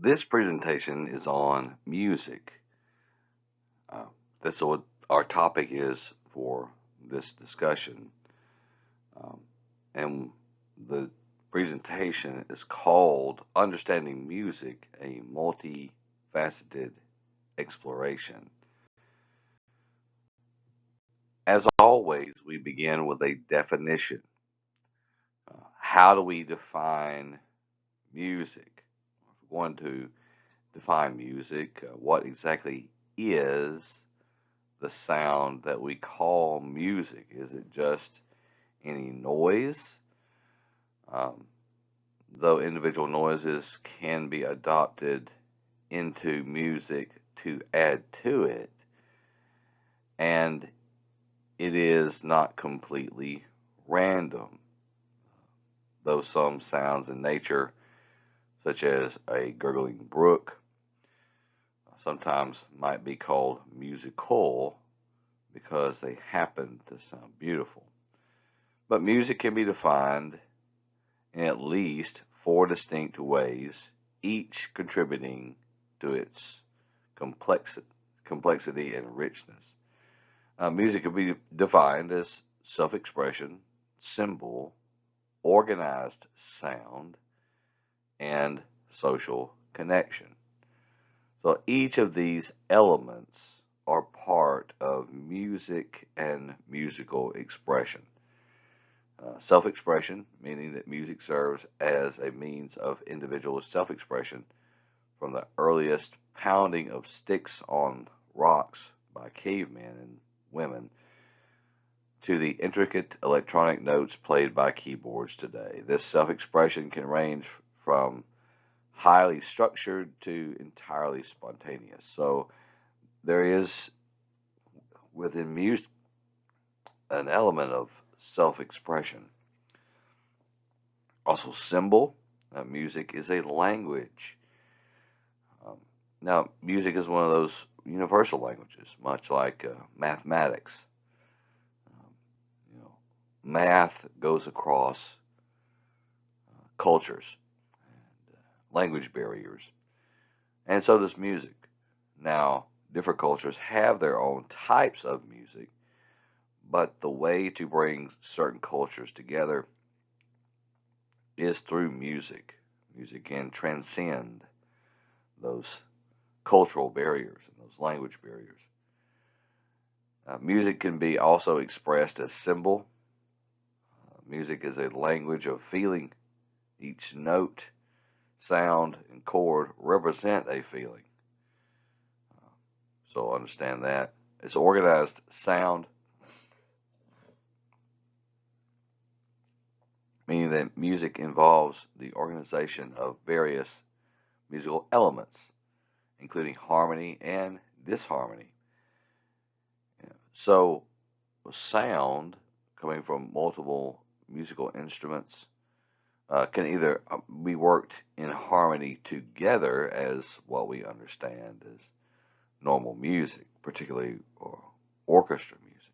This presentation is on music. That's what our topic is for this discussion. Um, and the presentation is called Understanding Music, a Multifaceted Exploration. As always, we begin with a definition. How do we define music? If we're going to define music, what exactly is the sound that we call music? Is it just any noise? Um, though individual noises can be adopted into music to add to it, and it is not completely random, though some sounds in nature, such as a gurgling brook, sometimes might be called musical because they happen to sound beautiful. But music can be defined in at least four distinct ways, each contributing to its complexity and richness. Music can be defined as self-expression, symbol, organized sound, and social connection. So each of these elements are part of music and musical expression. Self-expression, meaning that music serves as a means of individual self-expression from the earliest pounding of sticks on rocks by cavemen and women to the intricate electronic notes played by keyboards today. This self-expression can range from highly structured to entirely spontaneous. So there is within music an element of self-expression. Also, symbol. Music is a language. Um, Now, music is one of those universal languages, much like mathematics. Um, you know, Math goes across cultures and language barriers, and so does music. Now, different cultures have their own types of music, but the way to bring certain cultures together is through music. Music can transcend those cultural barriers and those language barriers. Music can be also expressed as symbol. Music is a language of feeling. Each note, sound, and chord represent a feeling. So understand that. It's organized sound, meaning that music involves the organization of various musical elements, including harmony and disharmony. So sound coming from multiple musical instruments can either be worked in harmony together as what we understand as normal music, particularly orchestra music.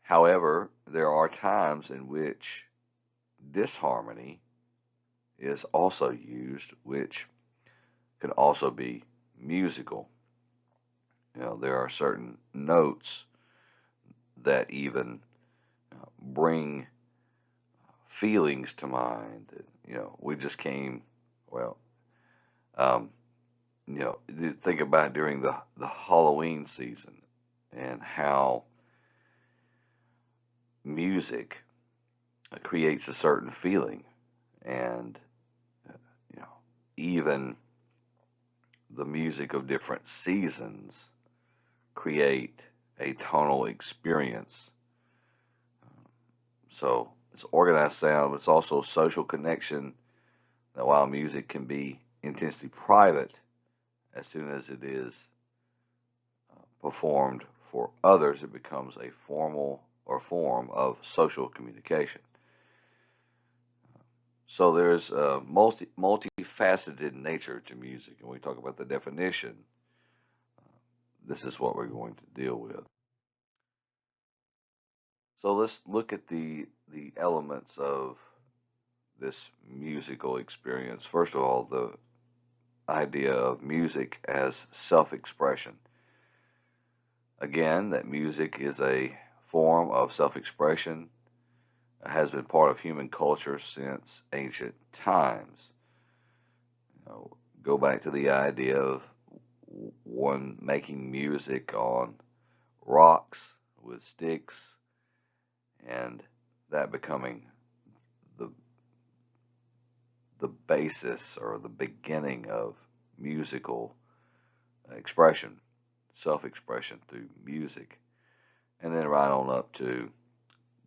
However, there are times in which disharmony is also used, which can also be musical. There are certain notes that even bring feelings to mind. We just came, well, um, think about during the Halloween season and how music creates a certain feeling, and even the music of different seasons create a tonal experience. So it's organized sound, but it's also social connection. That while music can be intensely private, as soon as it is performed for others, it becomes a formal or form of social communication. So there's a multifaceted nature to music, and when we talk about the definition, this is what we're going to deal with. So let's look at the elements of this musical experience. First of all, the idea of music as self-expression. Again, that music is a form of self-expression, has been part of human culture since ancient times. Go back to the idea of one making music on rocks with sticks, and that becoming the the basis or the beginning of musical expression, self-expression through music. And then right on up to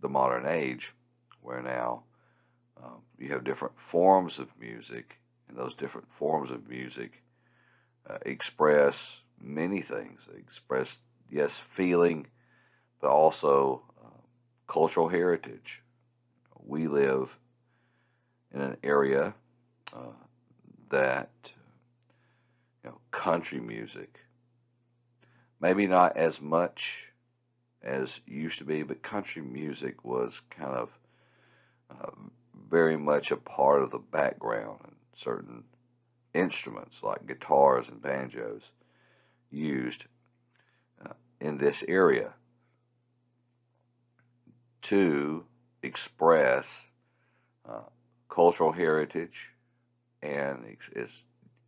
the modern age, where now you have different forms of music, and those different forms of music express many things. They express, yes, feeling, but also cultural heritage. We live in an area uh, that country music, maybe not as much as used to be, but country music was kind of uh, very much a part of the background, and certain instruments like guitars and banjos used in this area to express uh, cultural heritage, and is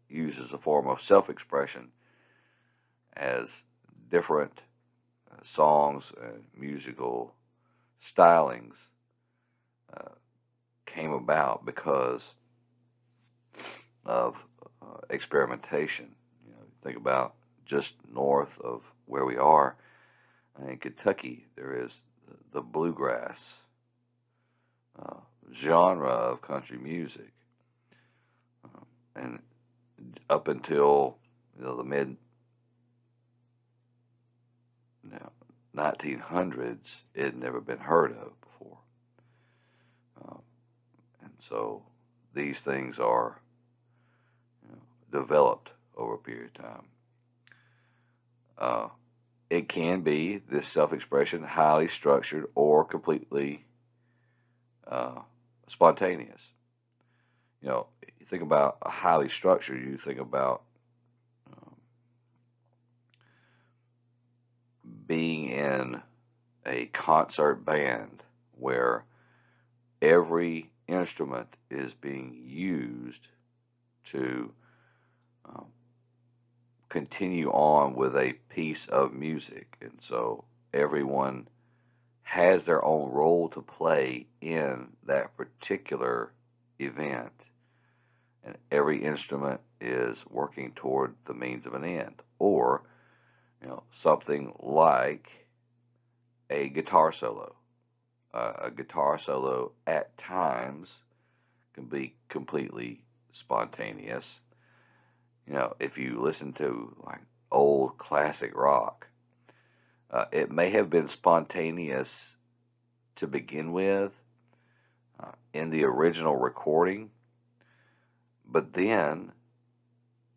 used as a form of self-expression as different songs and musical stylings uh, came about because of experimentation. Think about just north of where we are in Kentucky, there is the bluegrass genre of country music, and up until the mid 1900s, it had never been heard of before. And so these things are developed over a period of time. It can be, this self-expression, highly structured or completely spontaneous. You think about a highly structured, you think about being in a concert band where every instrument is being used to continue on with a piece of music. And so everyone has their own role to play in that particular event. And every instrument is working toward the means of an end. Or, something like a guitar solo. A guitar solo at times can be completely spontaneous. If you listen to like old classic rock, it may have been spontaneous to begin with in the original recording, but then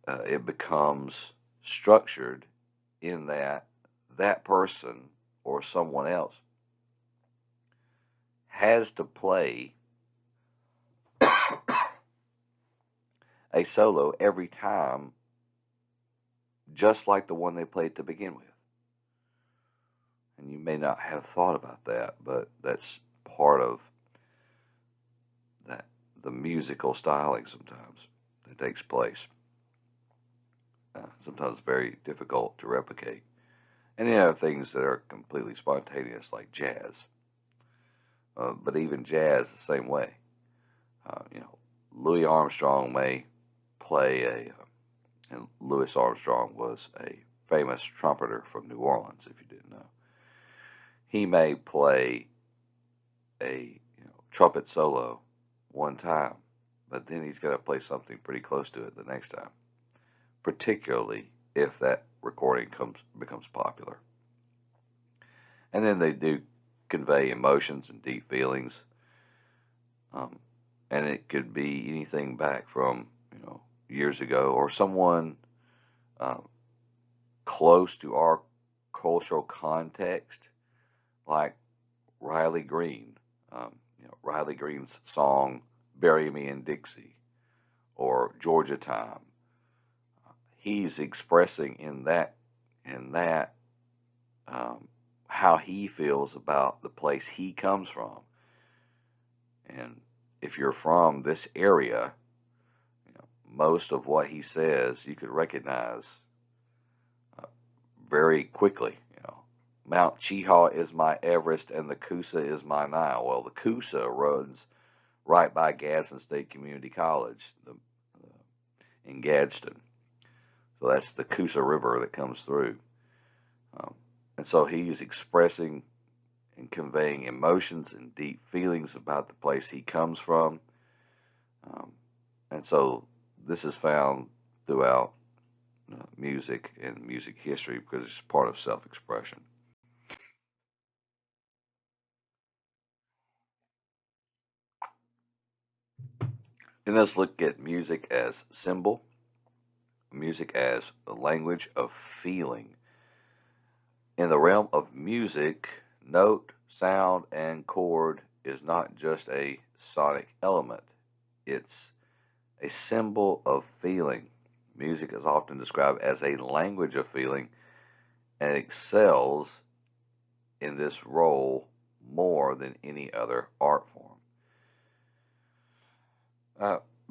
it becomes structured in that that person or someone else has to play a solo every time, just like the one they played to begin with. And you may not have thought about that, but that's part of that, the musical styling sometimes that takes place. Sometimes very difficult to replicate. And you have things that are completely spontaneous, like jazz. But even jazz, the same way. Louis Armstrong may play and Louis Armstrong was a famous trumpeter from New Orleans, if you didn't know. He may play a trumpet solo one time, but then he's got to play something pretty close to it the next time, particularly if that recording becomes popular. And then they do convey emotions and deep feelings, and it could be anything back from years ago, or someone close to our cultural context, like Riley Green. Riley Green's song Bury Me in Dixie or Georgia Time. He's expressing in that how he feels about the place he comes from. And if you're from this area, most of what he says you could recognize very quickly. Mount Cheaha is my Everest and the Coosa is my Nile. Well, the Coosa runs right by Gadsden State Community College in Gadsden. So that's the Coosa River that comes through. And so he's expressing and conveying emotions and deep feelings about the place he comes from. And so this is found throughout music and music history because it's part of self-expression. And let's look at music as symbol, music as a language of feeling. In the realm of music, note, sound, and chord is not just a sonic element. It's a symbol of feeling. Music is often described as a language of feeling and excels in this role more than any other art form.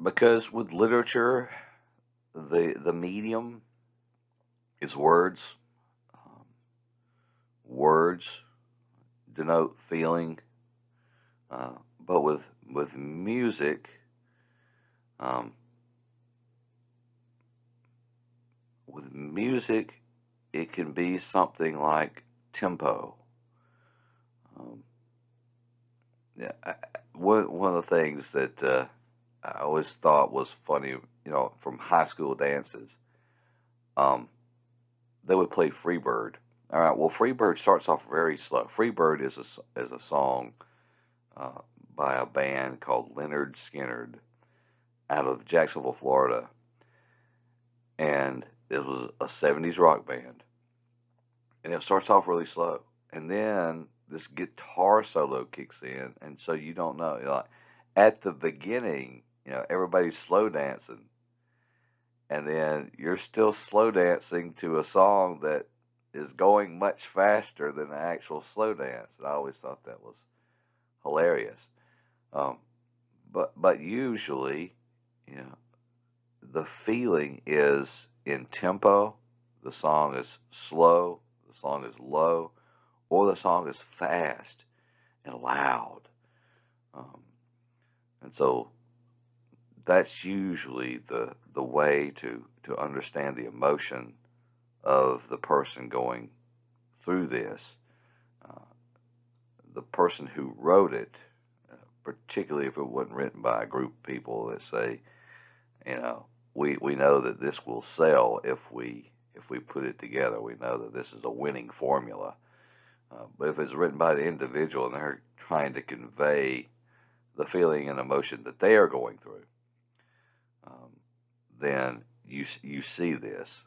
Because with literature, the medium is words. Um, Words denote feeling, but with music, um, it can be something like tempo. Um, yeah, one of the things that I always thought was funny, from high school dances, um, they would play Freebird. All right, well, Freebird starts off very slow. Freebird is a song uh, by a band called Leonard Skinner out of Jacksonville, Florida, and it was a '70s rock band, and it starts off really slow, and then this guitar solo kicks in, and so you don't know. Like, at the beginning, everybody's slow dancing, and then you're still slow dancing to a song that is going much faster than the actual slow dance. And I always thought that was hilarious. Um, but usually, you know, the feeling is in tempo. The song is slow. The song is low, or the song is fast and loud. Um, and so that's usually the way to understand the emotion of the person going through this. Uh, the person who wrote it, particularly if it wasn't written by a group of people that say, we know that this will sell if we put it together. We know that this is a winning formula. But if it's written by the individual and they're trying to convey the feeling and emotion that they are going through, um, then you see this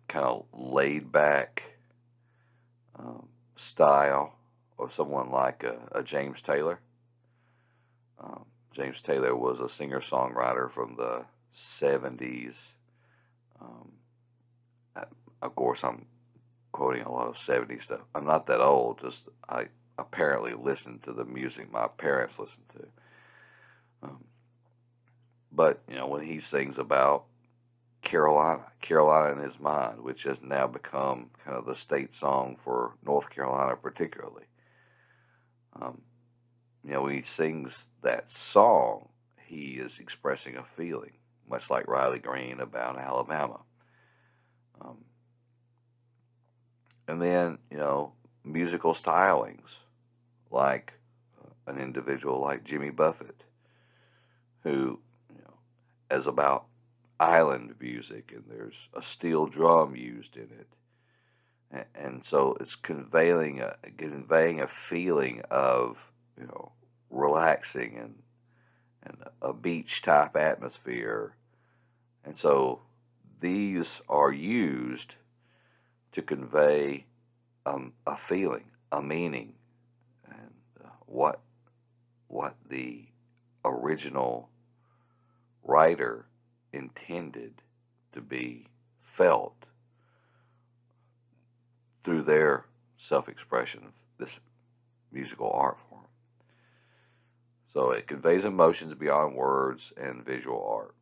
kind of laid back style of someone like a James Taylor. James Taylor was a singer-songwriter from the 70s. Um, of course, I'm quoting a lot of 70s stuff. I'm not that old, just I apparently listened to the music my parents listened to. But, when he sings about Carolina in his mind, which has now become kind of the state song for North Carolina particularly. When he sings that song, he is expressing a feeling, much like Riley Green about Alabama. Um, and then, musical stylings, like an individual like Jimmy Buffett, who, is about island music, and there's a steel drum used in it. And so it's conveying a feeling of, relaxing and a beach type atmosphere. And so these are used to convey a feeling, a meaning, and what what the original writer intended to be felt through their self-expression of this musical art form. So it conveys emotions beyond words and visual art.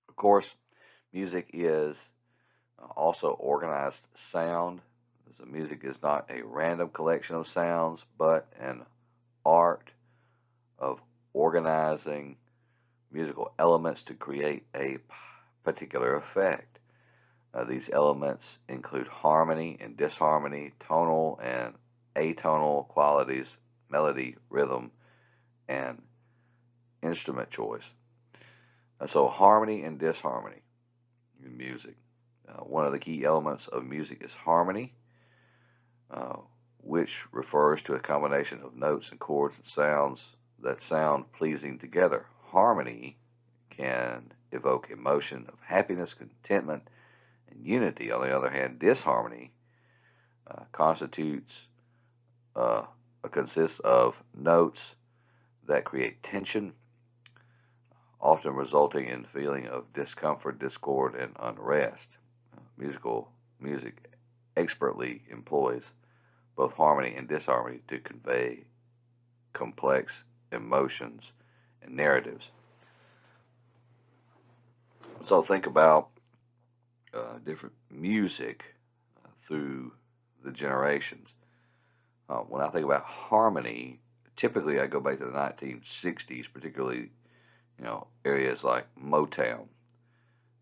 Of course, music is also organized sound. So music is not a random collection of sounds, but an art of organizing musical elements to create a particular effect. These elements include harmony and disharmony, tonal and atonal qualities, melody, rhythm, and instrument choice. So harmony and disharmony in music. One of the key elements of music is harmony, uh, which refers to a combination of notes and chords and sounds that sound pleasing together. Harmony can evoke emotion of happiness, contentment, and unity. On the other hand, disharmony consists of notes that create tension, often resulting in feeling of discomfort, discord, and unrest. Music expertly employs both harmony and disharmony to convey complex emotions and narratives. So think about different music through the generations. When I think about harmony, typically I go back to the 1960s, particularly areas like Motown.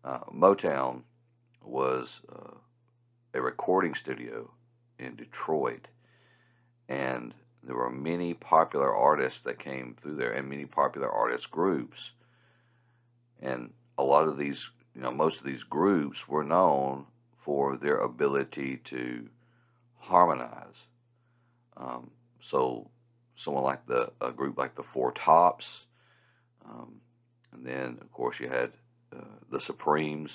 Motown was a recording studio in Detroit, and there were many popular artists that came through there, and many popular artist groups. And a lot of these, most of these groups were known for their ability to harmonize. So someone like a group like the Four Tops, and then of course you had the Supremes,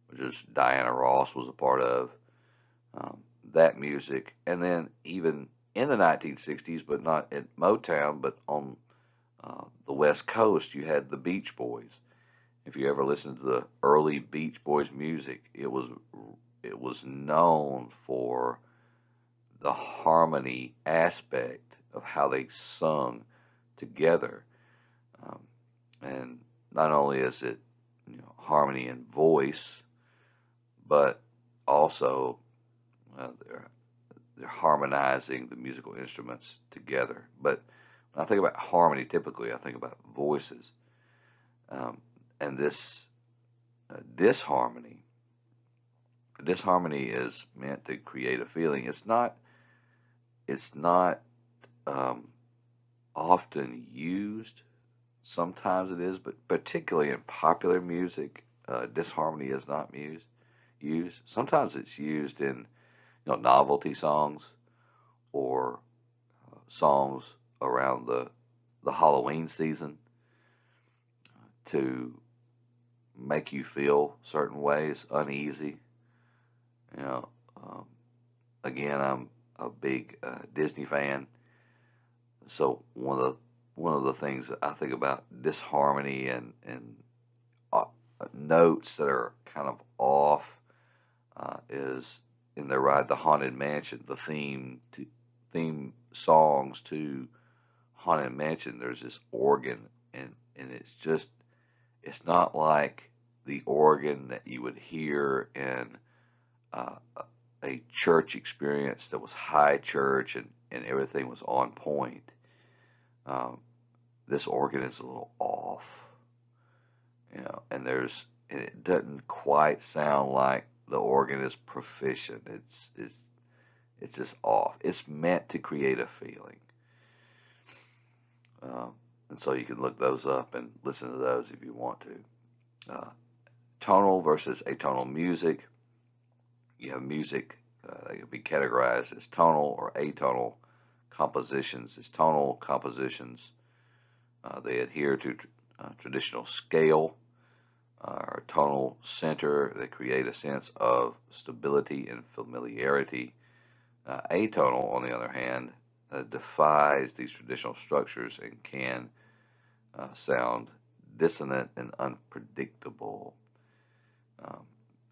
which is Diana Ross was a part of that music, and then even in the 1960s, but not at Motown, but on the West Coast, you had the Beach Boys. If you ever listened to the early Beach Boys music, it was known for the harmony aspect of how they sung together, and not only is it harmony in voice, but also they're harmonizing the musical instruments together. But when I think about harmony, typically I think about voices, and this disharmony. Disharmony is meant to create a feeling. It's not. Um, Often used. Sometimes it is, but particularly in popular music, disharmony is not used. Sometimes it's used in novelty songs or songs around the Halloween season to make you feel certain ways, uneasy. You know, um, again, I'm a big Disney fan, so one of the things that I think about disharmony and uh, notes that are kind of off is in their ride the Haunted Mansion, the theme songs to Haunted Mansion. There's this organ, and it's not like the organ that you would hear in uh, a church experience that was high church and everything was on point. Um, this organ is a little off, and it doesn't quite sound like the organ is proficient. It's just off. It's meant to create a feeling, and so you can look those up and listen to those if you want to. Tonal versus atonal music. You have music that can be categorized as tonal or atonal compositions. As tonal compositions, they adhere to traditional scale or tonal center. They create a sense of stability and familiarity. Atonal, on the other hand, defies these traditional structures and can sound dissonant and unpredictable. Um,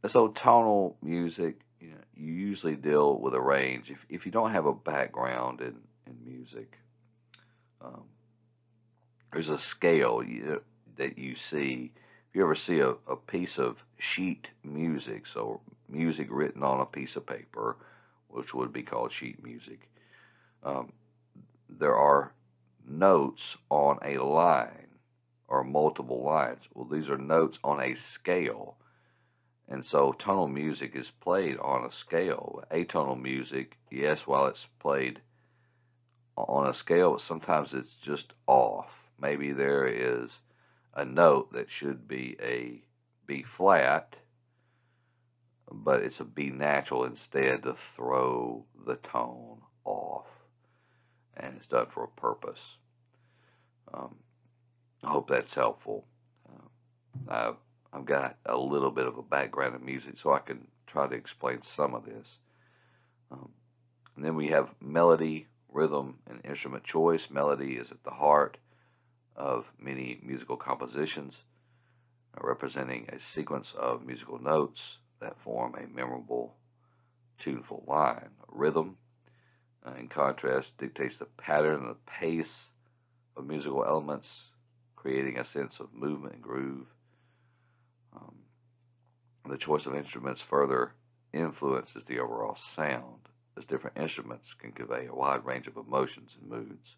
so tonal music, you usually deal with a range. If you don't have a background in music, um, there's a scale that you see. If you ever see a piece of sheet music, so music written on a piece of paper, which would be called sheet music, um, there are notes on a line or multiple lines. Well, these are notes on a scale. And so tonal music is played on a scale. Atonal music, yes, while it's played on a scale, sometimes it's just off. Maybe there is a note that should be a B flat, but it's a B natural instead to throw the tone off. And it's done for a purpose. Um, I hope that's helpful. Uh, I've got a little bit of a background in music, so I can try to explain some of this. Um, and then we have melody, rhythm, and instrument choice. Melody is at the heart of many musical compositions, representing a sequence of musical notes that form a memorable, tuneful line. Rhythm, in contrast, dictates the pattern and the pace of musical elements, creating a sense of movement and groove. Um, the choice of instruments further influences the overall sound, as different instruments can convey a wide range of emotions and moods.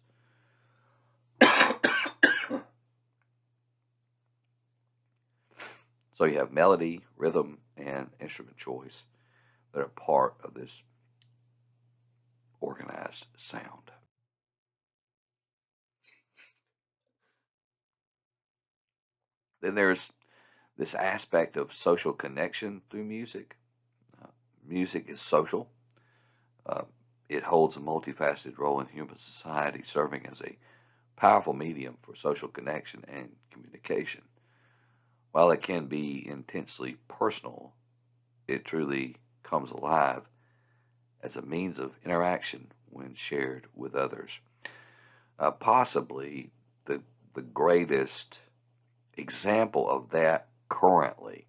So you have melody, rhythm, and instrument choice that are part of this organized sound. Then there's this aspect of social connection through music. Uh, Music is social. Uh, it holds a multifaceted role in human society, serving as a powerful medium for social connection and communication. While it can be intensely personal, it truly comes alive as a means of interaction when shared with others. Possibly the, the greatest example of that currently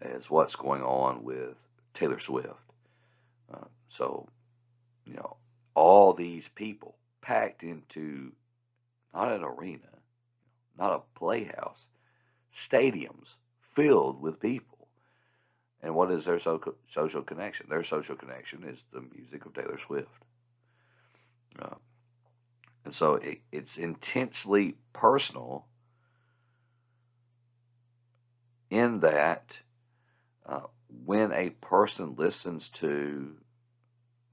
is what's going on with Taylor Swift. So, you know, all these people packed into not an arena, not a playhouse, stadiums filled with people. And what is their social connection? Their social connection is the music of Taylor Swift. Uh, and so it's intensely personal in that uh, when a person listens to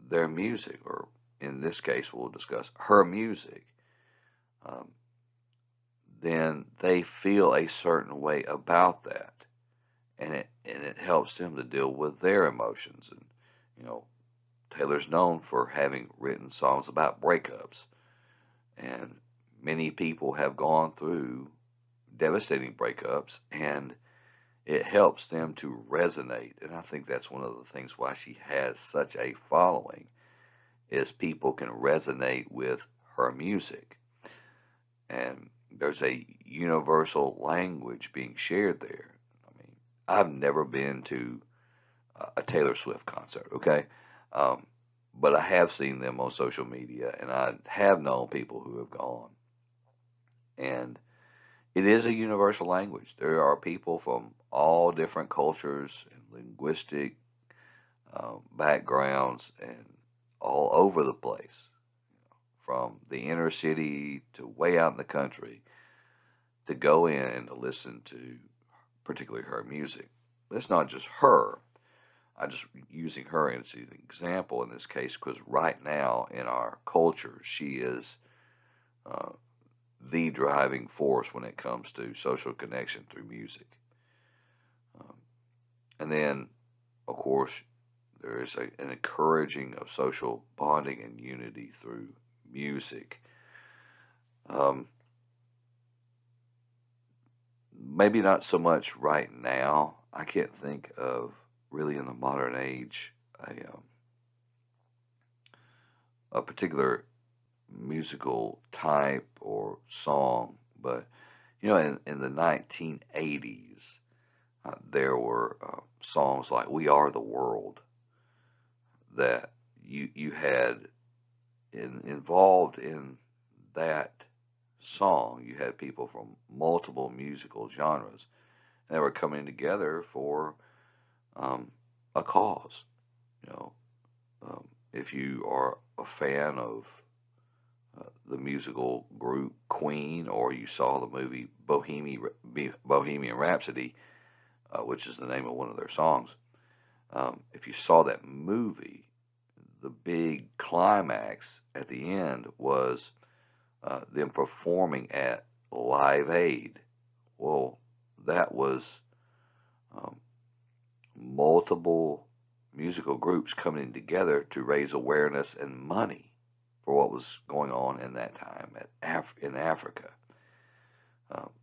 their music, or in this case, we'll discuss her music, um, then they feel a certain way about that, and it helps them to deal with their emotions. And you know, Taylor's known for having written songs about breakups, and many people have gone through devastating breakups, and it helps them to resonate. And I think that's one of the things why she has such a following, is people can resonate with her music. And there's a universal language being shared there. I mean, I've never been to a Taylor Swift concert, okay? Um, but I have seen them on social media, and I have known people who have gone. And it is a universal language. There are people from all different cultures and linguistic backgrounds and all over the place, from the inner city to way out in the country, to go in and to listen to particularly her music. But it's not just her. I'm just using her as an example in this case because right now in our culture, she is uh, the driving force when it comes to social connection through music. Um, and then, of course, there is an encouraging of social bonding and unity through music. Um, Maybe not so much right now. I can't think of really in the modern age a particular musical type or song, but in the 1980s, there were songs like "We Are the World" that you had involved in that song. You had people from multiple musical genres, and they were coming together for a cause. You know, if you are a fan of the musical group Queen, or you saw the movie Bohemian Rhapsody, which is the name of one of their songs. If you saw that movie, the big climax at the end was them performing at Live Aid. Well, that was um, multiple musical groups coming together to raise awareness and money for what was going on in that time in Africa.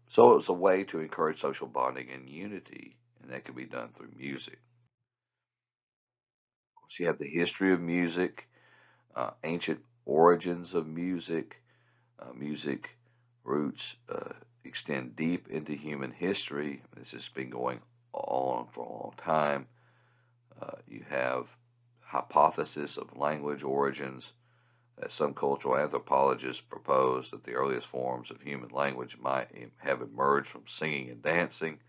So it was a way to encourage social bonding and unity, and that could be done through music. So you have the history of music, ancient origins of music. Music roots extend deep into human history. This has been going on for a long time. You have hypothesis of language origins, that some cultural anthropologists propose that the earliest forms of human language might have emerged from singing and dancing.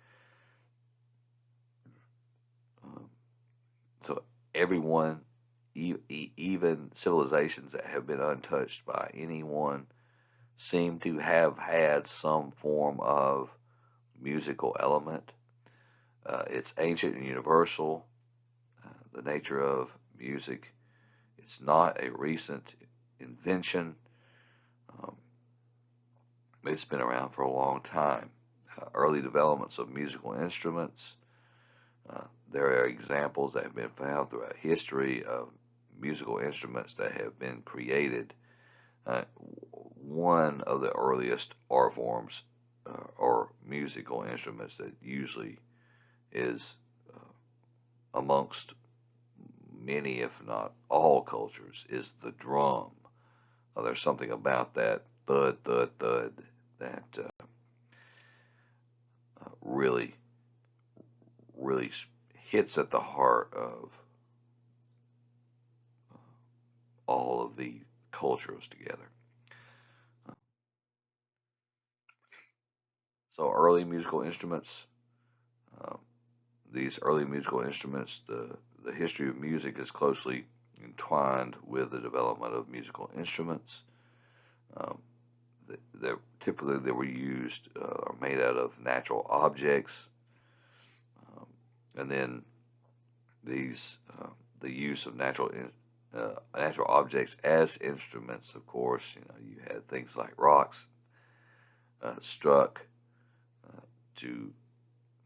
Um, so everyone, even civilizations that have been untouched by anyone, seem to have had some form of musical element. It's ancient and universal. The nature of music, it's not a recent invention. Um, it's been around for a long time. Early developments of musical instruments. There are examples that have been found throughout history of musical instruments that have been created. One of the earliest art forms or musical instruments that usually is amongst many, if not all cultures, is the drum. There's something about that thud, thud, thud that really, really hits at the heart of all of the cultures together. So early musical instruments, um, these early musical instruments, the history of music is closely entwined with the development of musical instruments. Um, typically they were used or made out of natural objects, and then these the use of natural objects as instruments. Of course, you had things like rocks struck to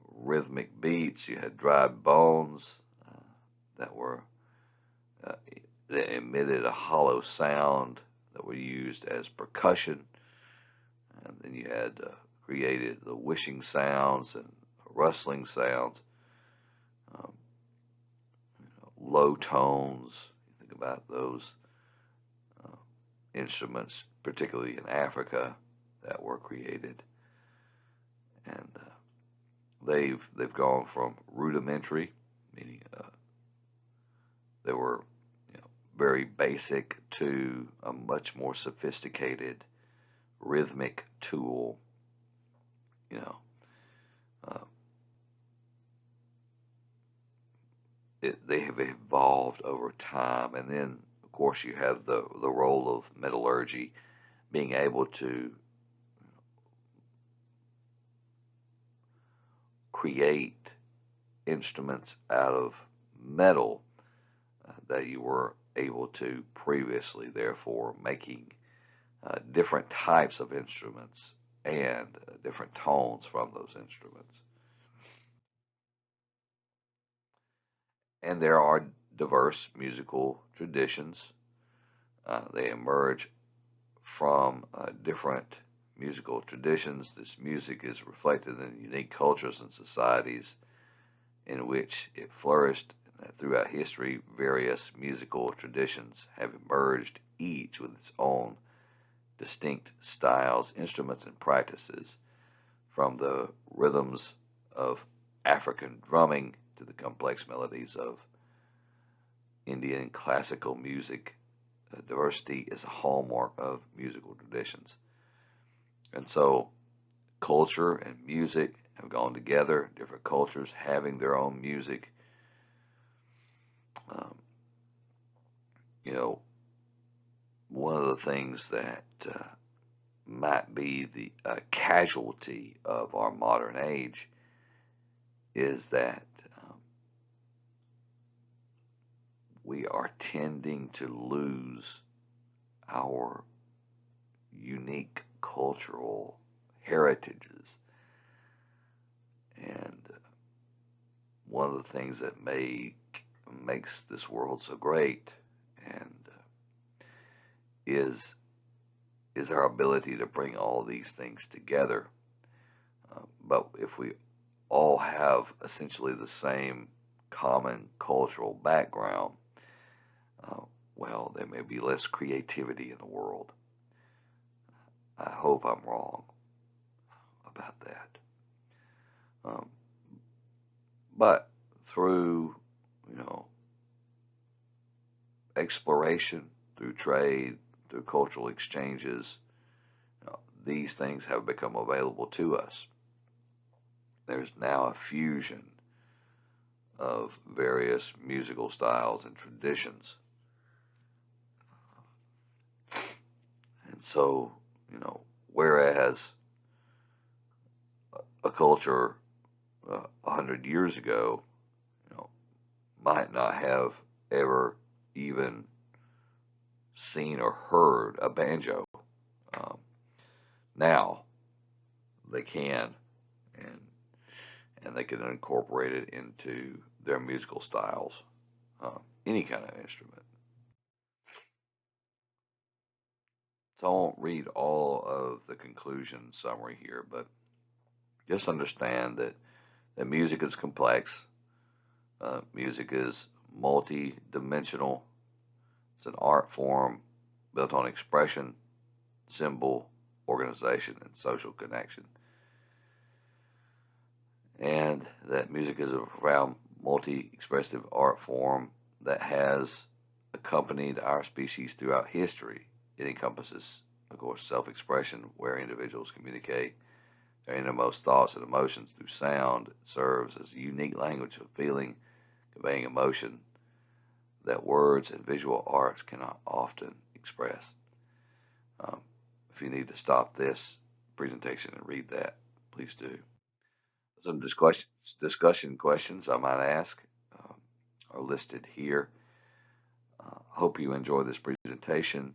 rhythmic beats. You had dry bones that were uh, that emitted a hollow sound that were used as percussion, and then you had created the whooshing sounds and rustling sounds, um, low tones. You think about those uh, instruments, particularly in Africa, that were created, and they've gone from rudimentary, meaning they were very basic, to a much more sophisticated rhythmic tool. You know, uh, they have evolved over time, and then of course you have the role of metallurgy, being able to create instruments out of metal that you were able to previously, therefore making different types of instruments and different tones from those instruments. And there are diverse musical traditions. They emerge from different musical traditions. This music is reflected in unique cultures and societies in which it flourished. Throughout history, various musical traditions have emerged, each with its own distinct styles, instruments, and practices, from the rhythms of African drumming to the complex melodies of Indian classical music. Diversity is a hallmark of musical traditions. And so culture and music have gone together, different cultures having their own music. Um, you know, one of the things that might be the casualty of our modern age is that we are tending to lose our unique cultural heritages. And one of the things that makes this world so great and is our ability to bring all these things together. But if we all have essentially the same common cultural background, well, there may be less creativity in the world. I hope I'm wrong about that. But through, exploration, through trade, through cultural exchanges, these things have become available to us. There's now a fusion of various musical styles and traditions. And so, whereas a culture 100 years ago, might not have ever even seen or heard a banjo, now they can, and they can incorporate it into their musical styles, any kind of instrument. So I won't read all of the conclusion summary here, but just understand that music is complex. Music is multi-dimensional. It's an art form built on expression, symbol, organization, and social connection. And that music is a profound multi-expressive art form that has accompanied our species throughout history. It encompasses, of course, self-expression, where individuals communicate their innermost thoughts and emotions through sound. It serves as a unique language of feeling, conveying emotion that words and visual arts cannot often express. If you need to stop this presentation and read that, please do. Some discussion questions I might ask are listed here. Hope you enjoy this presentation.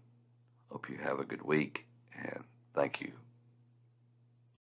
Hope you have a good week, and thank you